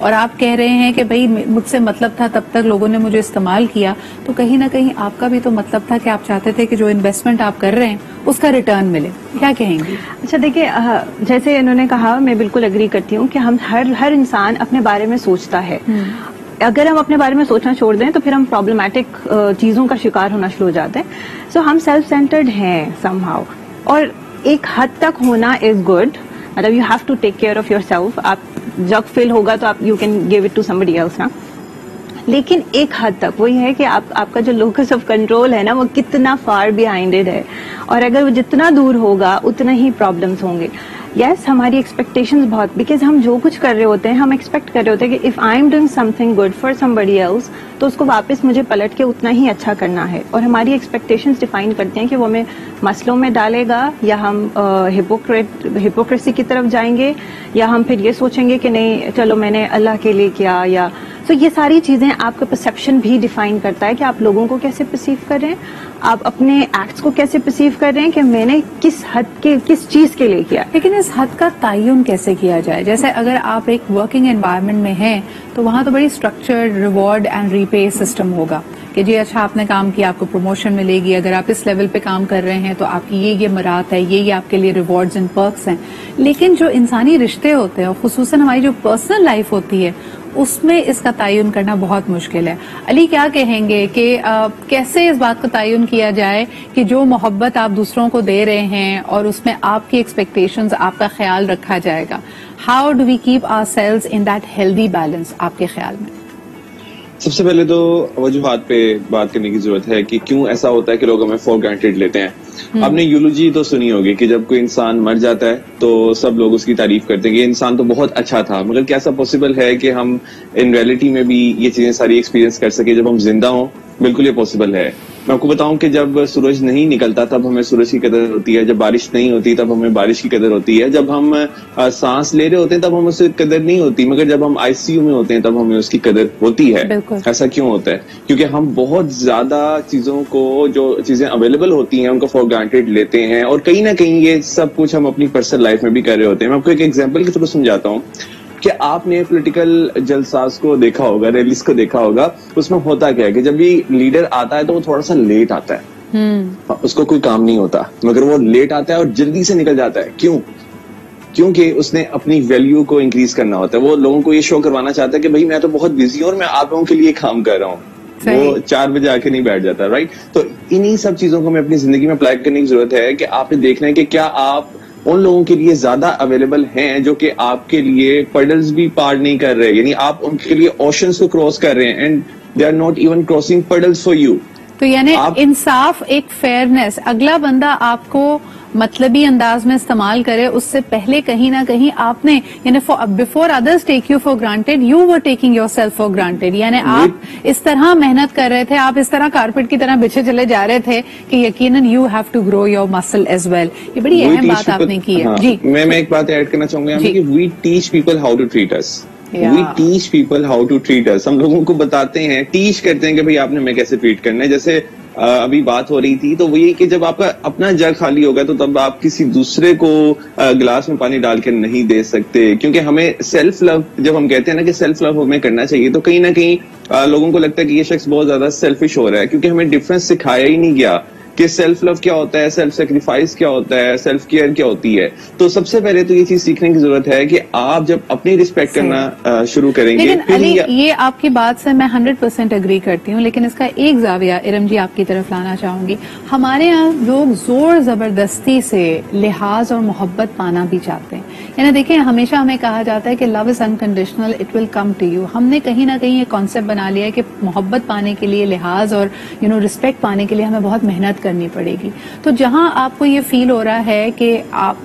اور آپ کہہ رہے ہیں کہ بھائی مجھ سے مطلب تھا تب تک لوگوں نے مجھے استعمال کیا, تو کہیں نہ کہیں آپ کا بھی تو مطلب تھا کہ آپ چاہتے تھے کہ جو انویسٹمنٹ آپ کر رہے ہیں اس کا ریٹرن ملے. کیا کہیں گی؟ اچھا دیکھیے, جیسے انہوں نے کہا, میں بالکل اگری کرتی ہوں کہ ہم ہر انسان اپنے بارے میں سوچتا ہے. اگر ہم اپنے بارے میں سوچنا چھوڑ دیں تو پھر ہم پرابلمٹک چیزوں کا شکار ہونا شروع ہو جاتے ہیں. سو ہم سیلف سینٹرڈ ہیں سم ہاؤ, اور ایک حد تک ہونا از گڈ. مطلب you have to take care of your yourself جب فل ہوگا تو آپ you can give it to somebody else نا, لیکن ایک حد تک وہی ہے کہ آپ کا جو لوکس آف کنٹرول ہے نا وہ کتنا فار بیہائنڈ اٹ ہے, اور اگر وہ جتنا دور ہوگا اتنا ہی پرابلمس ہوں گے. یس, ہماری ایکسپیکٹیشنز بہت, بیکاز ہم جو کچھ کر رہے ہوتے ہیں ہم ایکسپیکٹ کر رہے ہوتے ہیں کہ if I am doing something good for somebody else تو اس کو واپس مجھے پلٹ کے اتنا ہی اچھا کرنا ہے. اور ہماری ایکسپیکٹیشنز ڈیفائن کرتے ہیں کہ وہ ہمیں مسئلوں میں ڈالے گا, یا ہم ہپوکریسی کی طرف جائیں گے, یا ہم پھر یہ سوچیں گے کہ نہیں چلو میں نے اللہ کے لیے کیا. یا تو یہ ساری چیزیں آپ کا پرسیپشن بھی ڈیفائن کرتا ہے کہ آپ لوگوں کو کیسے پرسیو کر رہے ہیں, آپ اپنے ایکٹس کو کیسے پرسیو کر رہے ہیں کہ میں نے کس حد کے کس چیز کے لیے کیا. لیکن اس حد کا تعین کیسے کیا جائے؟ جیسے اگر آپ ایک ورکنگ انوائرمنٹ میں ہیں تو وہاں تو بڑی structured reward and repay system ہوگا کہ جی اچھا آپ نے کام کیا, آپ کو پروموشن ملے گی, اگر آپ اس لیول پہ کام کر رہے ہیں تو آپ کی یہ مراد ہے, یہ آپ کے لیے ریوارڈز اینڈ پرکس ہیں. لیکن جو انسانی رشتے ہوتے ہیں, اور خصوصاً ہماری جو پرسنل لائف ہوتی ہے, اس میں اس کا تعین کرنا بہت مشکل ہے. علی کیا کہیں گے کہ کیسے اس بات کا تعین کیا جائے کہ جو محبت آپ دوسروں کو دے رہے ہیں اور اس میں آپ کی ایکسپیکٹیشنز, آپ کا خیال رکھا جائے گا؟ How do we keep our cells in that healthy balance آپ کے خیال میں؟ سب سے پہلے تو وجوہات پہ بات کرنے کی ضرورت ہے کہ کیوں ایسا ہوتا ہے کہ لوگ ہمیں فور گرانٹیڈ لیتے ہیں. آپ نے یولوجی تو سنی ہوگی کہ جب کوئی انسان مر جاتا ہے تو سب لوگ اس کی تعریف کرتے ہیں کہ یہ انسان تو بہت اچھا تھا, مگر کیسا پاسبل ہے کہ ہم ان ریئلٹی میں بھی یہ چیزیں ساری ایکسپیرینس کر سکیں جب ہم زندہ ہوں؟ بالکل یہ پاسبل ہے. میں آپ کو بتاؤں کہ جب سورج نہیں نکلتا تب ہمیں سورج کی قدر ہوتی ہے, جب بارش نہیں ہوتی تب ہمیں بارش کی قدر ہوتی ہے, جب ہم سانس لے رہے ہوتے ہیں تب ہمیں اس کی قدر نہیں ہوتی, مگر جب ہم آئی سی یو میں ہوتے ہیں تب ہمیں اس کی قدر ہوتی ہے. ایسا کیوں ہوتا ہے؟ کیونکہ ہم بہت زیادہ چیزوں کو, جو چیزیں اویلیبل ہوتی ہیں ان کو فور گرانٹیڈ لیتے ہیں, اور کہیں نہ کہیں یہ سب کچھ ہم اپنی پرسنل لائف میں بھی کر رہے ہوتے ہیں. میں آپ کو ایک ایگزامپل کے تھرو سمجھاتا ہوں کہ آپ نے پولیٹیکل جلساز کو دیکھا ہوگا, ریلیز کو دیکھا ہوگا. اس میں ہوتا کیا ہے کہ جب بھی لیڈر آتا ہے تو وہ تھوڑا سا لیٹ آتا ہے, اس کو کوئی کام نہیں ہوتا, مگر وہ لیٹ آتا ہے اور جلدی سے نکل جاتا ہے. کیوں؟ کیونکہ اس نے اپنی ویلیو کو انکریز کرنا ہوتا ہے. وہ لوگوں کو یہ شو کروانا چاہتا ہے کہ بھائی میں تو بہت بزی ہوں اور میں آپ لوگوں کے لیے کام کر رہا ہوں. وہ 4 بجے آ کے نہیں بیٹھ جاتا, رائٹ؟ تو انہی سب چیزوں کو ہمیں اپنی زندگی میں اپلائی کرنے کی ضرورت ہے کہ آپ نے دیکھنا ہے کہ کیا آپ ان لوگوں کے لیے زیادہ اویلیبل ہیں جو کہ آپ کے لیے پڈلز بھی پار نہیں کر رہے, یعنی آپ ان کے لیے اوشنز کو کراس کر رہے ہیں and they are not even crossing puddles for you. تو یعنی انصاف, ایک فیئرنیس, اگلا بندہ آپ کو مطلبی انداز میں استعمال کرے اس سے پہلے کہیں نہ کہیں آپ نے, یعنی before others take you for granted you were taking your self for granted. یعنی آپ اس طرح محنت کر رہے تھے, آپ اس طرح کارپیٹ کی طرح بچھے چلے جا رہے تھے کہ یقیناً you have to grow your muscle as well. یہ بڑی اہم بات آپ نے کی ہے. جی میں ایک بات ایڈ کرنا چاہوں گا کہ we teach people how to treat us. We teach people how to treat us. ہم لوگوں کو بتاتے ہیں, ٹیچ کرتے ہیں کہ بھائی آپ نے ہمیں کیسے ٹریٹ کرنا ہے. جیسے ابھی بات ہو رہی تھی تو وہ یہ کہ جب آپ کا اپنا جگ خالی ہوگا تو تب آپ کسی دوسرے کو گلاس میں پانی ڈال کے نہیں دے سکتے, کیونکہ ہمیں سیلف لو, جب ہم کہتے ہیں نا کہ سیلف لو ہمیں کرنا چاہیے, تو کہیں نہ کہیں لوگوں کو لگتا ہے کہ یہ شخص بہت زیادہ سیلفش ہو رہا ہے, کیونکہ ہمیں ڈفرنس سکھایا ہی نہیں گیا کہ سیلف لو کیا ہوتا ہے, سیلف سیکریفائس کیا ہوتا ہے, سیلف کیئر کیا ہوتی ہے. تو سب سے پہلے تو یہ چیز سیکھنے کی ضرورت ہے کہ آپ جب اپنی ریسپیکٹ کرنا شروع کریں گے. لیکن علی یہ آپ کی بات سے میں 100% اگری کرتی ہوں, لیکن اس کا ایک زاویہ ارم جی آپ کی طرف لانا چاہوں گی. ہمارے یہاں لوگ زور زبردستی سے لحاظ اور محبت پانا بھی چاہتے ہیں. یعنی دیکھیں ہمیشہ ہمیں کہا جاتا ہے کہ love is unconditional, it will come to you. ہم نے کہیں نہ کہیں یہ کانسیپٹ بنا لیا ہے کہ محبت پانے کے لیے, لحاظ اور رسپیکٹ پانے کے لیے ہمیں بہت محنت کرنی پڑے گی. تو جہاں آپ کو یہ فیل ہو رہا ہے کہ آپ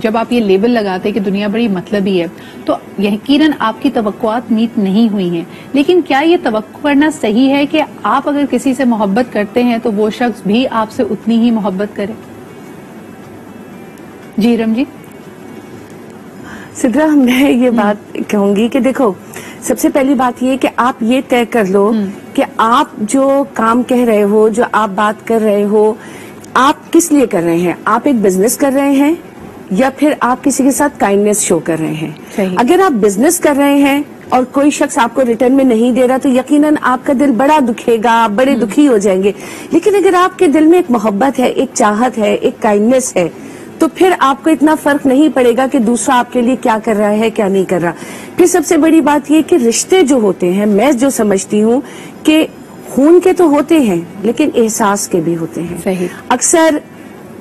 جب آپ یہ لیبل لگاتے کہ دنیا بڑی مطلبی ہے, تو یقیناً آپ کی توقعات میٹ نہیں ہوئی ہیں. لیکن کیا یہ توقع کرنا صحیح ہے کہ آپ اگر کسی سے محبت کرتے ہیں تو وہ شخص بھی آپ سے اتنی ہی محبت کرے؟ جی رم جی. سدرا, میں یہ بات کہوں گی کہ دیکھو, سب سے پہلی بات یہ کہ آپ یہ طے کر لو کہ آپ جو کام کہہ رہے ہو, جو آپ بات کر رہے ہو, آپ کس لیے کر رہے ہیں. آپ ایک بزنس کر رہے ہیں یا پھر آپ کسی کے ساتھ کائنڈنس شو کر رہے ہیں. اگر آپ بزنس کر رہے ہیں اور کوئی شخص آپ کو ریٹرن میں نہیں دے رہا تو یقیناً آپ کا دل بڑا دکھے گا, بڑے دکھی ہو جائیں گے. لیکن اگر آپ کے دل میں ایک محبت ہے, ایک چاہت ہے, ایک کائنڈنس ہے, تو پھر آپ کو اتنا فرق نہیں پڑے گا کہ دوسرا آپ کے لیے کیا کر رہا ہے کیا نہیں کر رہا. پھر سب سے بڑی بات یہ کہ رشتے جو ہوتے ہیں, میں جو سمجھتی ہوں کہ خون کے تو ہوتے ہیں لیکن احساس کے بھی ہوتے ہیں. صحیح. اکثر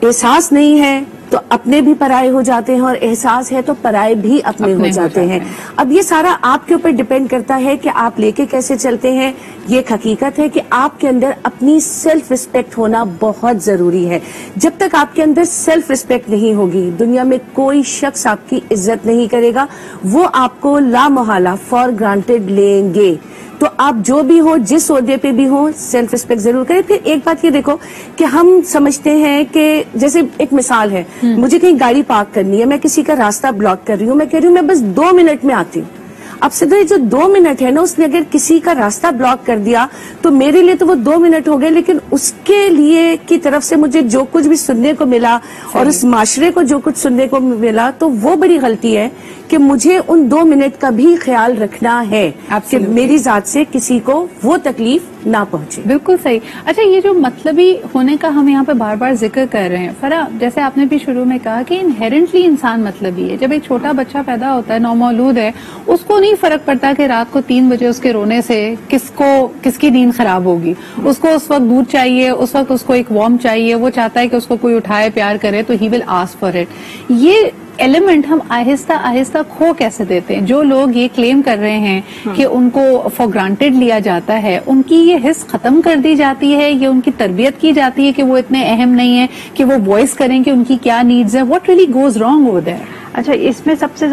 احساس نہیں ہے تو اپنے بھی پرائے ہو جاتے ہیں, اور احساس ہے تو پرائے بھی اپنے ہو جاتے ہیں. اب یہ سارا آپ کے اوپر ڈیپینڈ کرتا ہے کہ آپ لے کے کیسے چلتے ہیں. یہ ایک حقیقت ہے کہ آپ کے اندر اپنی سیلف رسپیکٹ ہونا بہت ضروری ہے. جب تک آپ کے اندر سیلف رسپیکٹ نہیں ہوگی, دنیا میں کوئی شخص آپ کی عزت نہیں کرے گا. وہ آپ کو لامحالہ فار گرانٹیڈ لیں گے. تو آپ جو بھی ہو, جس عہدے پہ بھی ہو, سیلف رسپیکٹ ضرور کریں. پھر ایک بات یہ دیکھو کہ ہم سمجھتے ہیں کہ جیسے ایک مثال ہے, مجھے کہیں گاڑی پارک کرنی ہے, میں کسی کا راستہ بلاک کر رہی ہوں, میں کہہ رہی ہوں میں بس 2 منٹ میں آتی ہوں. اب صدر جو 2 منٹ ہے نا, اس نے اگر کسی کا راستہ بلاک کر دیا تو میرے لیے تو وہ 2 منٹ ہو گئے, لیکن اس کے لیے کی طرف سے مجھے جو کچھ بھی سننے کو ملا اور اس معاشرے کو جو کچھ سننے کو ملا, تو وہ بڑی غلطی ہے کہ مجھے ان 2 منٹ کا بھی خیال رکھنا ہے کہ میری ذات سے کسی کو وہ تکلیف نہ پہنچے. بالکل صحیح. اچھا, یہ جو مطلبی ہونے کا ہم یہاں پہ بار بار ذکر کر رہے ہیں فرح, جیسے آپ نے بھی شروع میں کہا کہ انہیرنٹلی انسان مطلبی ہے. جب ایک چھوٹا بچہ پیدا ہوتا ہے, نومولود ہے, اس کو نہیں فرق پڑتا کہ رات کو 3 بجے اس کے رونے سے کس کی نیند خراب ہوگی. اس کو اس وقت دودھ چاہیے, اس وقت اس کو ایک وارم چاہیے, وہ چاہتا ہے کہ اس کو کوئی اٹھائے پیار کرے, تو ہی ول آسک فار اٹ. یہ ایلیمنٹ ہم آہستہ آہستہ کھو کیسے دیتے ہیں؟ جو لوگ یہ کلیم کر رہے ہیں کہ ان کو فار گرانٹیڈ لیا جاتا ہے, ان کی یہ حس ختم کر دی جاتی ہے, یہ ان کی تربیت کی جاتی ہے کہ وہ اتنے اہم نہیں ہیں کہ وہ وائس کریں کہ ان کی کیا نیڈز ہیں. What really goes wrong over there? اچھا, اس میں سب سے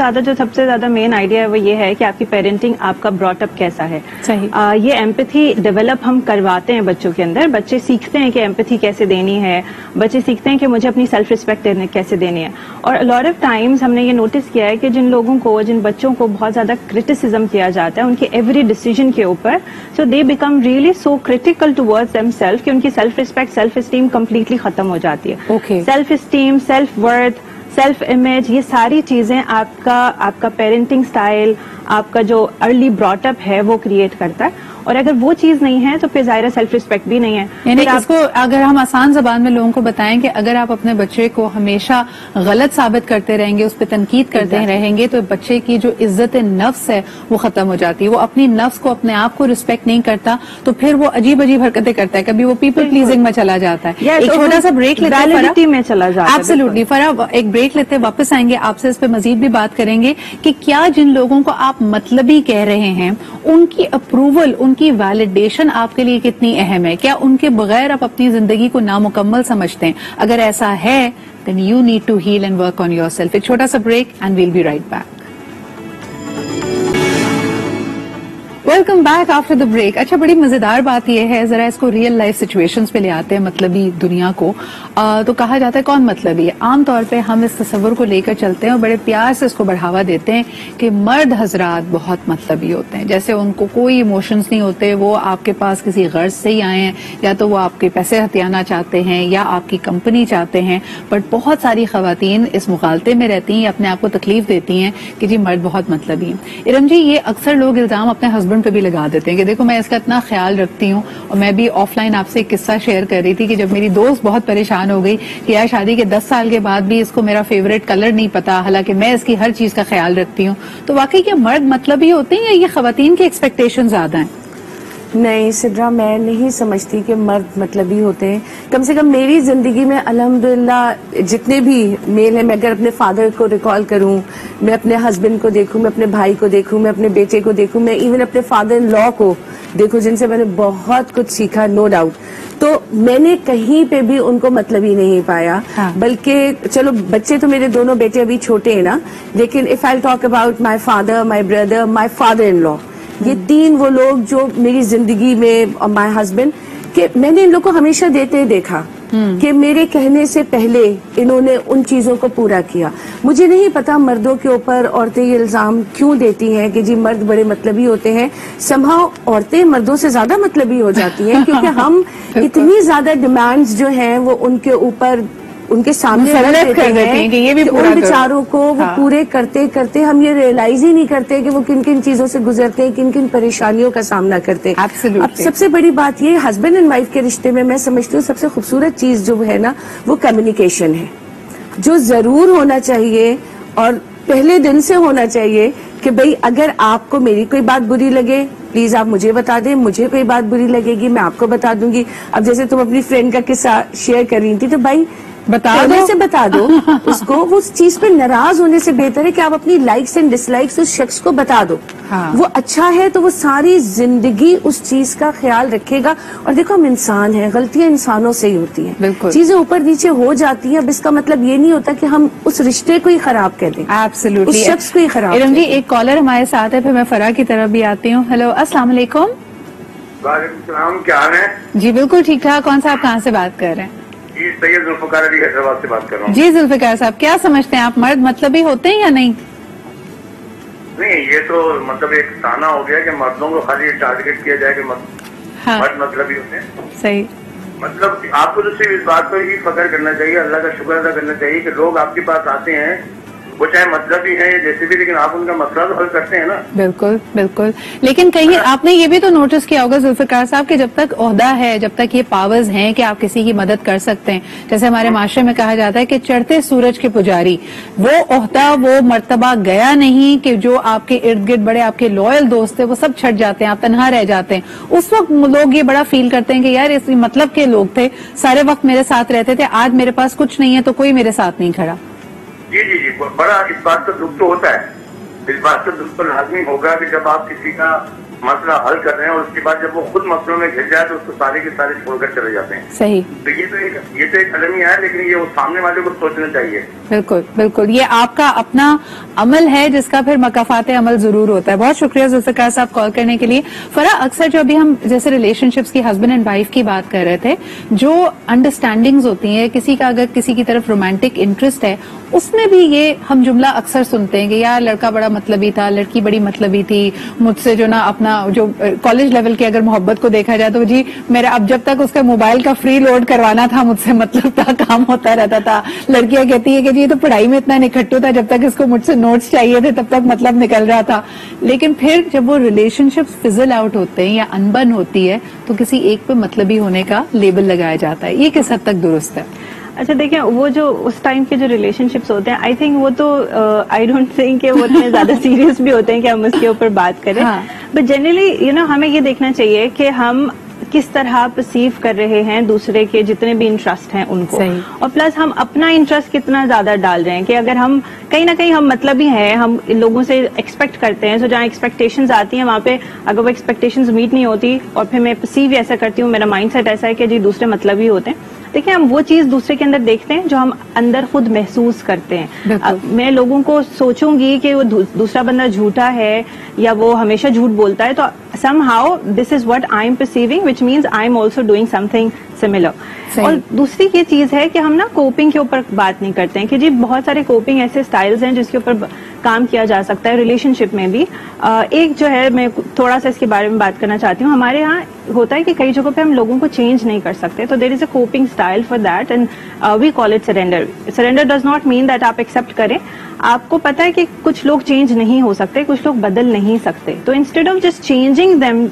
زیادہ مین آئیڈیا ہے وہ یہ ہے کہ آپ کی پیرنٹنگ, آپ کا براٹ اپ کیسا ہے. صحیح. یہ ایمپتھی ڈیولپ ہم کرواتے ہیں بچوں کے اندر. بچے سیکھتے ہیں کہ ایمپتھی کیسے دینی ہے, بچے سیکھتے ہیں کہ مجھے اپنی سیلف رسپیکٹ کیسے دینی ہے. اور لاٹ آف ٹائمز ہم نے یہ نوٹس کیا ہے کہ جن بچوں کو بہت زیادہ کرٹیسزم کیا جاتا ہے ان کے ایوری ڈیسیجن کے اوپر, so they become really so critical towards them self کہ ان کی self respect, self esteem completely ختم ہو جاتی ہے. Self esteem, self worth, self image, یہ ساری چیزیں آپ کا پیرنٹنگ سٹائل, آپ کا جو ارلی براٹ اپ ہے وہ کریٹ کرتا ہے. اور اگر وہ چیز نہیں ہے تو پھر ظاہر سیلف رسپیکٹ بھی نہیں ہے. یعنی اس کو اگر ہم آسان زبان میں لوگوں کو بتائیں کہ اگر آپ اپنے بچے کو ہمیشہ غلط ثابت کرتے رہیں گے, اس پہ تنقید کرتے رہیں گے, تو بچے کی جو عزت نفس ہے وہ ختم ہو جاتی ہے. وہ اپنی نفس کو, اپنے آپ کو رسپیکٹ نہیں کرتا, تو پھر وہ عجیب حرکتیں کرتا ہے. کبھی وہ پیپل پلیزنگ میں چلا جاتا ہے. ایک چھوٹا سا بریک لیتے ہیں, ایبسلیوٹلی فرح, ایک بریک لیتے واپس آئیں گے, آپ سے اس پہ مزید بھی بات کریں گے کہ کیا جن لوگوں کو آپ مطلبی کہہ رہے ہیں ان کی اپروول, ان کی ویلیڈیشن آپ کے لیے کتنی اہم ہے. کیا ان کے بغیر آپ اپنی زندگی کو نامکمل سمجھتے ہیں؟ اگر ایسا ہے then you need to heal and work on yourself. ایک چھوٹا سا break and we'll be right back. Welcome back after the break. اچھا, بڑی مزیدار بات یہ ہے, ذرا اس کو ریئل لائف سچویشنز پہ لے آتے ہیں, مطلبی دنیا کو. تو کہا جاتا ہے کون مطلبی ہے. عام طور پہ ہم اس تصور کو لے کر چلتے ہیں اور بڑے پیار سے اس کو بڑھاوا دیتے ہیں کہ مرد حضرات بہت مطلبی ہوتے ہیں, جیسے ان کو کوئی ایموشنز نہیں ہوتے, وہ آپ کے پاس کسی غرض سے ہی آئے ہیں, یا تو وہ آپ کے پیسے ہتھیانا چاہتے ہیں یا آپ کی کمپنی چاہتے ہیں. بٹ بہت ساری خواتین اس مغالطے میں رہتی ہیں یا اپنے آپ کو تکلیف دیتی ہیں کہ جی مرد بہت مطلبی ہیں. ارم جی, یہ اکثر لوگ الزام اپنے ہسبینڈ پہ بھی لگا دیتے ہیں کہ دیکھو میں اس کا اتنا خیال رکھتی ہوں. اور میں بھی آف لائن آپ سے ایک قصہ شیئر کر رہی تھی کہ جب میری دوست بہت پریشان ہو گئی کہ یار شادی کے 10 سال کے بعد بھی اس کو میرا فیوریٹ کلر نہیں پتا, حالانکہ میں اس کی ہر چیز کا خیال رکھتی ہوں. تو واقعی کیا مرد مطلبی ہوتے ہیں یا یہ خواتین کی ایکسپیکٹیشن زیادہ ہیں؟ نہیں سدرا, میں نہیں سمجھتی کہ مرد مطلبی ہوتے ہیں. کم سے کم میری زندگی میں الحمدللہ جتنے بھی میل ہیں, میں اگر اپنے فادر کو ریکال کروں, میں اپنے ہسبینڈ کو دیکھوں, میں اپنے بھائی کو دیکھوں, میں اپنے بیٹے کو دیکھوں, میں ایون اپنے فادر ان لا کو دیکھوں جن سے میں نے بہت کچھ سیکھا, نو ڈاؤٹ. تو میں نے کہیں پہ بھی ان کو مطلبی نہیں پایا. بلکہ چلو بچے تو میرے دونوں بیٹے ابھی چھوٹے ہیں نا, لیکن if I talk about my father, my brother, my father in law, یہ 3 وہ لوگ جو میری زندگی میں, اور مائی ہسبینڈ, کہ میں نے ان لوگ کو ہمیشہ دیتے دیکھا کہ میرے کہنے سے پہلے انہوں نے ان چیزوں کو پورا کیا. مجھے نہیں پتا مردوں کے اوپر عورتیں یہ الزام کیوں دیتی ہیں کہ جی مرد بڑے مطلبی ہوتے ہیں. سمہاؤ عورتیں مردوں سے زیادہ مطلبی ہو جاتی ہیں کیونکہ ہم اتنی زیادہ ڈیمانڈز جو ہیں وہ ان کے اوپر ان کے سامنے مسلط کر دیتے ہیں کہ یہ بھی پورا ان بیچاروں کو وہ پورے کرتے کرتے ہم یہ ریئلائز ہی نہیں کرتے کہ وہ کن کن چیزوں سے گزرتے ہیں, کن کن پریشانیوں کا سامنا کرتے ہیں. اب سب سے بڑی بات یہ ہسبینڈ اینڈ وائف کے رشتے میں سمجھتی ہوں سب سے خوبصورت چیز جو ہے نا وہ کمیونیکیشن ہے, جو ضرور ہونا چاہیے اور پہلے دن سے ہونا چاہیے کہ بھئی اگر آپ کو میری کوئی بات بری لگے پلیز آپ مجھے بتا دیں, مجھے کوئی بات بری لگے گی میں آپ کو بتا دوں گی. اب جیسے تم اپنی فرینڈ کا قصہ شیئر کر رہی تھی تو بھائی بتا دو اس کو. وہ اس چیز پہ ناراض ہونے سے بہتر ہے کہ آپ اپنی لائکس اینڈ ڈس لائکس اس شخص کو بتا دو. وہ اچھا ہے تو وہ ساری زندگی اس چیز کا خیال رکھے گا. اور دیکھو ہم انسان ہیں, غلطیاں انسانوں سے ہی ہوتی ہیں, چیزیں اوپر نیچے ہو جاتی ہیں. اب اس کا مطلب یہ نہیں ہوتا کہ ہم اس رشتے کو ہی خراب کر دیں, اس شخص کو ہی خراب. جی ایک کالر ہمارے ساتھ ہے, پھر میں فرح کی طرف بھی آتی ہوں. ہیلو السلام علیکم. وعلیکم السلام, کیا حال ہے؟ جی بالکل ٹھیک ٹھاک. کون سا آپ کہاں سے بات کر رہے ہیں؟ جی سید ذوالفقار علی حیدرآباد سے بات کر رہا ہوں. جی ذوالفقار صاحب کیا سمجھتے ہیں آپ, مرد مطلبی ہوتے ہیں یا نہیں؟ نہیں یہ تو مطلب ایک تانا ہو گیا کہ مردوں کو خالی ٹارگیٹ کیا جائے کہ مرد مطلبی ہوتے ہیں. صحیح. مطلب آپ کو تو صرف اس بات پر ہی فخر کرنا چاہیے, اللہ کا شکر ادا کرنا چاہیے کہ لوگ آپ کے پاس آتے ہیں وہ چاہے مطلب ہی ہے جیسے بھی, لیکن آپ ان کا مسئلہ تو حل کرتے ہیں نا. بالکل بالکل. لیکن کہیں آپ نے یہ بھی تو نوٹس کیا ہوگا ذوالفقار صاحب کہ جب تک عہدہ ہے, جب تک یہ پاورز ہیں کہ آپ کسی کی مدد کر سکتے ہیں, جیسے ہمارے معاشرے میں کہا جاتا ہے کہ چڑھتے سورج کے پجاری, وہ عہدہ وہ مرتبہ گیا نہیں کہ جو آپ کے ارد گرد بڑے آپ کے لوئل دوست تھے وہ سب چھٹ جاتے ہیں, آپ تنہا رہ جاتے ہیں. اس وقت لوگ یہ بڑا فیل کرتے ہیں کہ یار اس مطلب کے لوگ تھے, سارے وقت میرے ساتھ رہتے تھے, آج میرے پاس کچھ نہیں ہے تو کوئی میرے ساتھ نہیں کھڑا. جی جی جی بڑا اس بات کا دکھ تو ہوتا ہے, اس بات کا دکھ تو لازمی ہوگا کہ جب آپ کسی کا مسئلہ حل کر رہے ہیں اور اس کے بعد جب وہ خود مسئلوں میں گھر جائے تو اس کو سارے کے سارے چھوڑ کر چلے جاتے ہیں. صحیح. تو یہ تو ایک المیہ ہے, لیکن یہ سامنے والے کو سوچنا چاہیے. بالکل بالکل, یہ آپ کا اپنا عمل ہے جس کا پھر مکافات عمل ضرور ہوتا ہے. بہت شکریہ ذوالفقار صاحب کال کرنے کے لیے. فرح اکثر جو ابھی ہم جیسے ریلیشن شپس کی ہسبینڈ اینڈ وائف کی بات کر رہے تھے, جو انڈرسٹینڈنگز ہوتی ہیں, کسی کا اگر کسی کی طرف رومانٹک انٹرسٹ ہے اس میں بھی یہ ہم جملہ اکثر سنتے ہیں کہ یار لڑکا بڑا مطلبی تھا, لڑکی بڑی مطلبی تھی, مجھ سے جو نا اپنا جو کالج لیول کی اگر محبت کو دیکھا جائے تو جی میرا اب جب تک اس کا موبائل کا فری لوڈ کروانا تھا مجھ سے مطلب تھا, کام ہوتا رہتا تھا. لڑکیاں کہتی ہے کہ جی تو پڑھائی میں اتنا نکھٹو تھا, جب تک اس کو مجھ سے نوٹس چاہیے تھے تب تک مطلب نکل رہا تھا. لیکن پھر جب وہ ریلیشن شپ فزل آؤٹ ہوتے ہیں یا انبن ہوتی ہے تو کسی ایک پہ مطلبی ہونے کا لیبل لگایا جاتا ہے. یہ کس حد تک درست ہے؟ اچھا دیکھیں, وہ جو اس ٹائم کے جو ریلیشن شپس ہوتے ہیں آئی تھنک وہ تو آئی ڈونٹ تھنک کہ وہ اتنے زیادہ سیریس بھی ہوتے ہیں کہ ہم اس کے اوپر بات کریں. بٹ جنرلی ہمیں یہ دیکھنا چاہیے کہ ہم کس طرح پرسیو کر رہے ہیں دوسرے کے جتنے بھی انٹرسٹ ہیں ان کو, اور پلس ہم اپنا انٹرسٹ کتنا زیادہ ڈال رہے ہیں. کہ اگر ہم کہیں نہ کہیں ہم مطلب ہی ہیں, ہم لوگوں سے ایکسپیکٹ کرتے ہیں, سو جہاں ایکسپیکٹیشنز آتی ہیں وہاں پہ اگر وہ ایکسپیکٹیشنز میٹ نہیں ہوتی اور پھر میں پرسیو ایسا کرتی ہوں, میرا مائنڈ سیٹ ایسا ہے کہ جی دوسرے مطلب ہی ہوتے ہیں. دیکھیں ہم وہ چیز دوسرے کے اندر دیکھتے ہیں جو ہم اندر خود محسوس کرتے ہیں. میں لوگوں کو سوچوں گی کہ وہ دوسرا بندہ جھوٹا ہے یا وہ ہمیشہ جھوٹ بولتا ہے, تو somehow this is what I am perceiving, which means I am also doing something similar. اور دوسری یہ چیز ہے کہ ہم نا کوپنگ کے اوپر بات نہیں کرتے ہیں کہ جی بہت سارے کوپنگ ایسے سٹائلز ہیں جس کے اوپر کام کیا جا سکتا ہے ریلیشن شپ میں بھی. ایک جو ہے میں تھوڑا سا اس کے بارے میں بات کرنا چاہتی ہوں. ہمارے یہاں ہوتا ہے کہ کئی جگہوں پہ ہم لوگوں کو چینج نہیں کر سکتے, تو there is a coping style for that and we call it surrender. Surrender does not mean that آپ ایکسپٹ کریں. آپ کو پتا ہے کہ کچھ لوگ چینج نہیں ہو سکتے, کچھ لوگ بدل نہیں سکتے, تو instead of just changing them,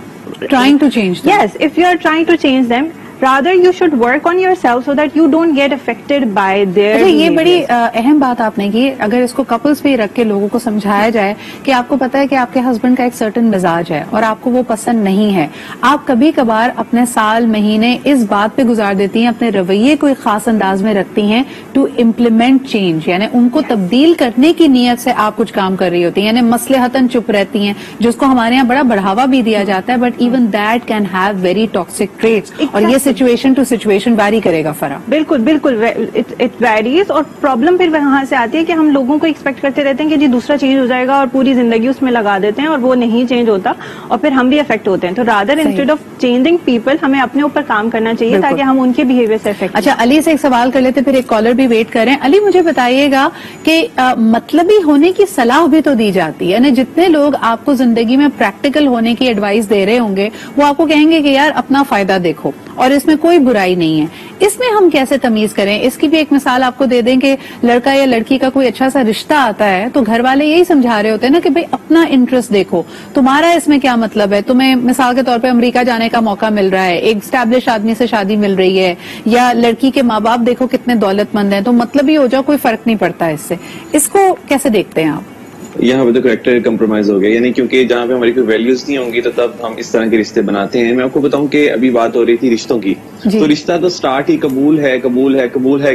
trying to change them. Yes, if you are trying to change them, rather you should work on yourself so that you don't get affected by their یہ بڑی اہم بات آپ نے کی. اگر اس کو couples پہ رکھ کے لوگوں کو سمجھایا جائے کہ آپ کو پتا ہے کہ آپ کے ہسبینڈ کا ایک سرٹن مزاج ہے اور آپ کو وہ پسند نہیں ہے, آپ کبھی کبھار اپنے سال مہینے اس بات پہ گزار دیتی ہیں, اپنے رویے کو ایک خاص انداز میں رکھتی ہیں ٹو امپلیمنٹ چینج, یعنی ان کو تبدیل کرنے کی نیت سے آپ کچھ کام کر رہی ہوتی ہیں, یعنی مصلحتاً چپ رہتی ہیں, جس کو ہمارے یہاں بڑا بڑھاوا بھی دیا جاتا ہے, but even that can have very toxic traits. اور یہ سچویشن ٹو سچویشن ویری کرے گا فرا. بالکل بالکل اٹ ویریز. اور پرابلم پھر وہاں سے آتی ہے کہ ہم لوگوں کو ایکسپیکٹ کرتے رہتے ہیں کہ جی دوسرا چینج ہو جائے گا اور پوری زندگی اس میں لگا دیتے ہیں اور وہ نہیں چینج ہوتا اور پھر ہم بھی افیکٹ ہوتے ہیں. تو rather instead of changing people ہمیں اپنے اوپر کام کرنا چاہیے تاکہ ہم ان کے بہیویئر سے افیکٹ. اچھا علی سے ایک سوال کر لیتے, پھر ایک کالر بھی ویٹ کر رہے ہیں. علی مجھے بتائیے گا کہ مطلبی ہونے کی صلاح بھی تو دی جاتی ہے, یعنی جتنے لوگ آپ کو زندگی میں پریکٹیکل ہونے کی ایڈوائس دے رہے ہوں گے وہ آپ کو کہیں گے کہ یار اپنا فائدہ دیکھو, اور اس میں کوئی برائی نہیں ہے. اس میں ہم کیسے تمیز کریں؟ اس کی بھی ایک مثال آپ کو دے دیں کہ لڑکا یا لڑکی کا کوئی اچھا سا رشتہ آتا ہے تو گھر والے یہی سمجھا رہے ہوتے ہیں نا کہ بھئی اپنا انٹرسٹ دیکھو, تمہارا اس میں کیا مطلب ہے. تمہیں مثال کے طور پہ امریکہ جانے کا موقع مل رہا ہے, ایک اسٹیبلش آدمی سے شادی مل رہی ہے, یا لڑکی کے ماں باپ دیکھو کتنے دولت مند ہیں, تو مطلب ہی ہو جاؤ, کوئی فرق نہیں پڑتا اس سے. اس کو کیسے دیکھتے ہیں آپ؟ یہاں پہ تو کریکٹر کمپرومائز ہو گیا, یعنی کیونکہ جہاں پہ ہماری کوئی ویلیوز نہیں ہوں گی تو تب ہم اس طرح کے رشتے بناتے ہیں. میں آپ کو بتاؤں کہ ابھی بات ہو رہی تھی رشتوں کی, تو رشتہ تو سٹارٹ ہی قبول ہے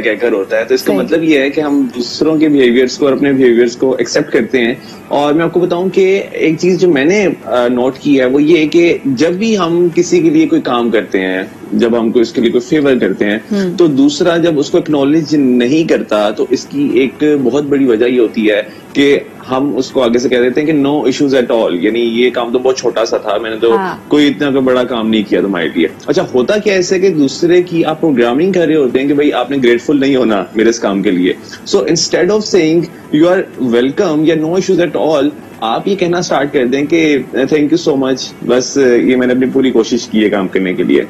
کہہ کر ہوتا ہے. تو اس کا مطلب یہ ہے کہ ہم دوسروں کے بیہیویئرس کو اور اپنے بیہیویئرس کو ایکسپٹ کرتے ہیں. اور میں آپ کو بتاؤں کہ ایک چیز جو میں نے نوٹ کی ہے وہ یہ کہ جب بھی ہم کسی کے لیے کوئی کام کرتے ہیں, جب ہم کو اس کے لیے کوئی فیور کرتے ہیں, تو دوسرا جب اس کو اکنالج نہیں کرتا تو اس کی ایک بہت بڑی وجہ یہ ہوتی ہے کہ ہم اس کو آگے سے کہہ دیتے ہیں کہ نو ایشوز ایٹ آل, یعنی یہ کام تو بہت چھوٹا سا تھا, میں نے تو کوئی اتنا بڑا کام نہیں کیا تمہارے لیے. اچھا ہوتا کیا ایسے کہ دوسرے کی آپ پروگرامنگ کر رہے ہوتے ہیں کہ بھائی آپ نے گریٹفل نہیں ہونا میرے اس کام کے لیے. So instead of saying you are welcome یا نو ایشوز ایٹ آل, آپ یہ کہنا اسٹارٹ کر دیں کہ تھینک یو سو مچ, بس یہ میں نے اپنی پوری کوشش کی ہے کام کرنے کے لیے.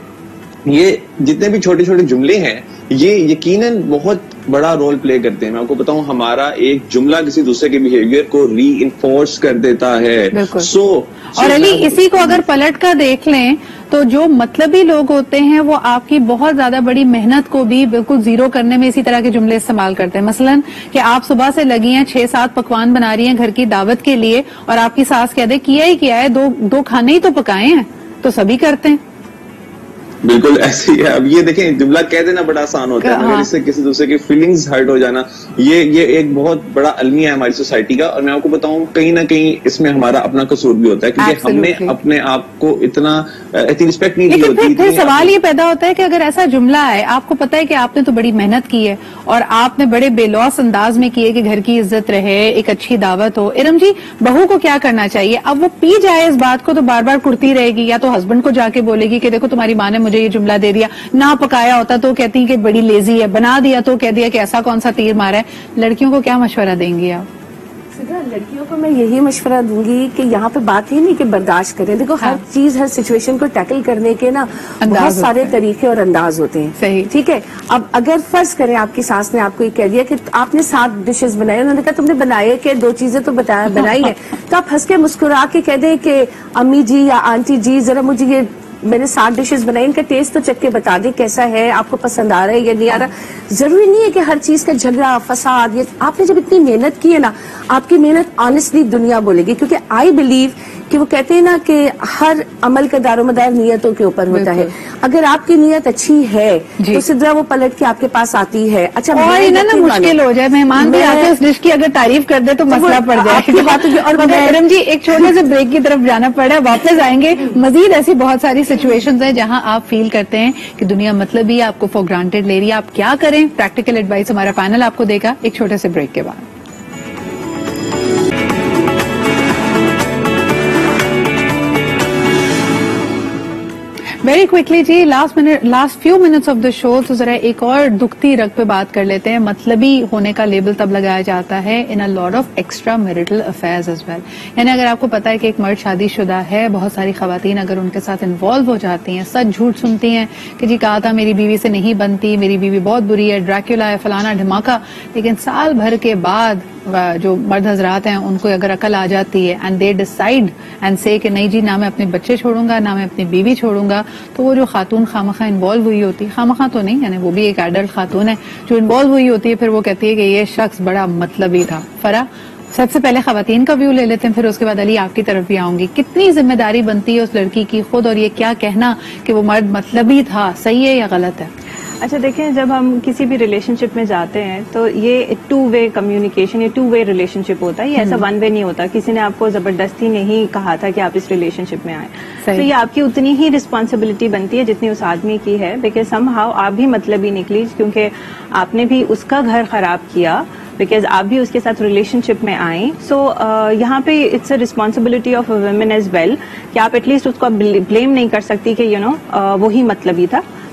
یہ جتنے بھی چھوٹے چھوٹے جملے ہیں یہ یقیناً بہت بڑا رول پلے کرتے ہیں. میں آپ کو بتاؤں ہمارا ایک جملہ کسی دوسرے کے بیہیویئر کو ری انفورس کر دیتا ہے. اور علی اسی کو اگر پلٹ کر دیکھ لیں تو جو مطلبی لوگ ہوتے ہیں وہ آپ کی بہت زیادہ بڑی محنت کو بھی بالکل زیرو کرنے میں اسی طرح کے جملے استعمال کرتے ہیں. مثلاً کہ آپ صبح سے لگی ہیں 6-7 پکوان بنا رہی ہیں گھر کی دعوت کے لیے, اور آپ کی ساس کہہ دے کیا ہے, دو کھانے ہی تو پکائے ہیں, تو سبھی کرتے ہیں. بالکل ایسے ہی ہے. اب یہ دیکھیں جملہ کہہ دینا بڑا آسان ہوتا ہے مگر اس سے کسی دوسرے کی فیلنگز ہرٹ ہو جانا یہ ایک بہت بڑا المیہ ہے ہماری سوسائٹی کا. اور میں آپ کو بتاؤں کہیں نہ کہیں اس میں ہمارا اپنا قصور بھی ہوتا ہے کیونکہ ہم نے اپنے آپ کو اتنا رسپیکٹ نہیں دی ہوتی. پھر سوال یہ پیدا ہوتا ہے کہ اگر ایسا جملہ ہے, آپ کو پتا ہے کہ آپ نے تو بڑی محنت کی ہے اور آپ نے بڑے بے لوث انداز میں کی ہے کہ گھر کی عزت رہے, ایک اچھی دعوت ہو. ارم جی بہو کو کیا کرنا چاہیے؟ اب وہ پی جائے اس بات کو تو بار بار کرتی رہے گی, یا تو ہسبینڈ کو جا کے بولے گی کہ دیکھو تمہاری ماں نے مجھے یہ جملہ دے دیا, نہ پکایا ہوتا تو کہتی کہ بڑی لیزی ہے, بنا دیا تو کہہ دیا کہ ایسا کون سا تیر مارا ہے. لڑکیوں کو کیا مشورہ دیں گی آپ؟ لڑکیوں کو میں یہی مشورہ دوں گی کہ یہاں پہ بات ہی نہیں کہ برداشت کریں. دیکھو ہر چیز ہر سچویشن کو ٹیکل کرنے کے نا بہت سارے طریقے اور انداز ہوتے ہیں. صحیح, ٹھیک ہے. اب اگر فرض کریں آپ کی ساس نے آپ کو یہ کہہ دیا کہ آپ نے 7 ڈشز بنائے, انہوں نے کہا تم نے بنائے کہ 2 چیزیں تو بنائی ہے, تو آپ ہنس کے مسکرا کے کہہ دیں کہ امی جی یا آنٹی جی ذرا مجھے یہ میں نے 7 ڈشز بنائی, ان کا ٹیسٹ تو چکھ کے بتا دیں کیسا ہے, آپ کو پسند آ رہا ہے یا نہیں آ رہا. ضروری نہیں ہے کہ ہر چیز کا جھگڑا فساد, یہ آپ نے جب اتنی محنت کی ہے نا, آپ کی محنت آنےسٹلی دنیا بولے گی. کیونکہ آئی بلیو کہ وہ کہتے ہیں نا کہ ہر عمل کا دار و مدار نیتوں کے اوپر ہوتا ہے. اگر آپ کی نیت اچھی ہے تو سدھرا وہ پلٹ کے آپ کے پاس آتی ہے. اچھا مشکل ہو جائے, مہمان بھی آ کے اس ڈش کی اگر تعریف کر دے تو مسئلہ پڑ جائے. اور میڈم جی ایک چھوٹے سے بریک کی طرف جانا پڑا, واپس آئیں گے. مزید ایسی بہت ساری سچویشنز ہیں جہاں آپ فیل کرتے ہیں کہ دنیا مطلب ہی آپ کو فار گرانٹیڈ لے رہی ہے, آپ کیا کریں؟ پریکٹیکل ایڈوائس ہمارا پینل آپ کو دے گا ایک چھوٹے سے بریک کے بعد. ویری کوئکلی جی, last few minutes of the show, تو ذرا ایک اور دکھتی رگ پہ بات کر لیتے ہیں. مطلبی ہونے کا لیبل تب لگایا جاتا ہے in a lot of extra marital affairs as well. یعنی اگر آپ کو پتا ہے کہ ایک مرد شادی شدہ ہے, بہت ساری خواتین اگر ان کے ساتھ انوالو ہو جاتی ہیں, سچ جھوٹ سنتی ہیں کہ جی کہا تھا میری بیوی سے نہیں بنتی, میری بیوی بہت بری ہے, ڈریکولا ہے, فلانا دھماکہ. لیکن سال بھر کے بعد جو مرد حضرات ہیں ان کو اگر عقل آ جاتی ہے اینڈ دے ڈیسائیڈ اینڈ سے کہ نہیں جی نہ میں اپنے بچے چھوڑوں گا نہ میں اپنی بیوی چھوڑوں گا, تو وہ جو خاتون خامخواہ انوالو ہوئی ہوتی, خامخواہ تو نہیں, یعنی وہ بھی ایک ایڈلٹ خاتون ہے جو انوالو ہوئی ہوتی ہے, پھر وہ کہتی ہے کہ یہ شخص بڑا مطلبی تھا. فرا سب سے پہلے خواتین کا ویو لے لیتے ہیں, پھر اس کے بعد علی آپ کی طرف بھی آؤں گی. کتنی ذمہ داری بنتی ہے اس لڑکی کی خود, اور یہ کیا کہنا کہ وہ مرد مطلبی تھا, صحیح ہے یا غلط ہے؟ اچھا دیکھیں, جب ہم کسی بھی ریلیشن شپ میں جاتے ہیں تو یہ 2 وے کمیونیکیشن, یہ 2 وے ریلیشن شپ ہوتا ہے. یہ ایسا 1 وے نہیں ہوتا. کسی نے آپ کو زبردستی نہیں کہا تھا کہ آپ اس ریلیشن شپ میں آئیں. تو یہ آپ کی اتنی ہی رسپانسبلٹی بنتی ہے جتنی اس آدمی کی ہے, بیکاز سم ہاؤ آپ بھی مطلبی نکلی, کیونکہ آپ نے بھی اس کا گھر خراب کیا, بیکاز آپ بھی اس کے ساتھ ریلیشن شپ میں آئیں. سو یہاں پہ it's a responsibility of women as well کہ آپ ایٹ لیسٹ اس کو بلیم نہیں کر سکتی کہ وہی مطلبی تھا.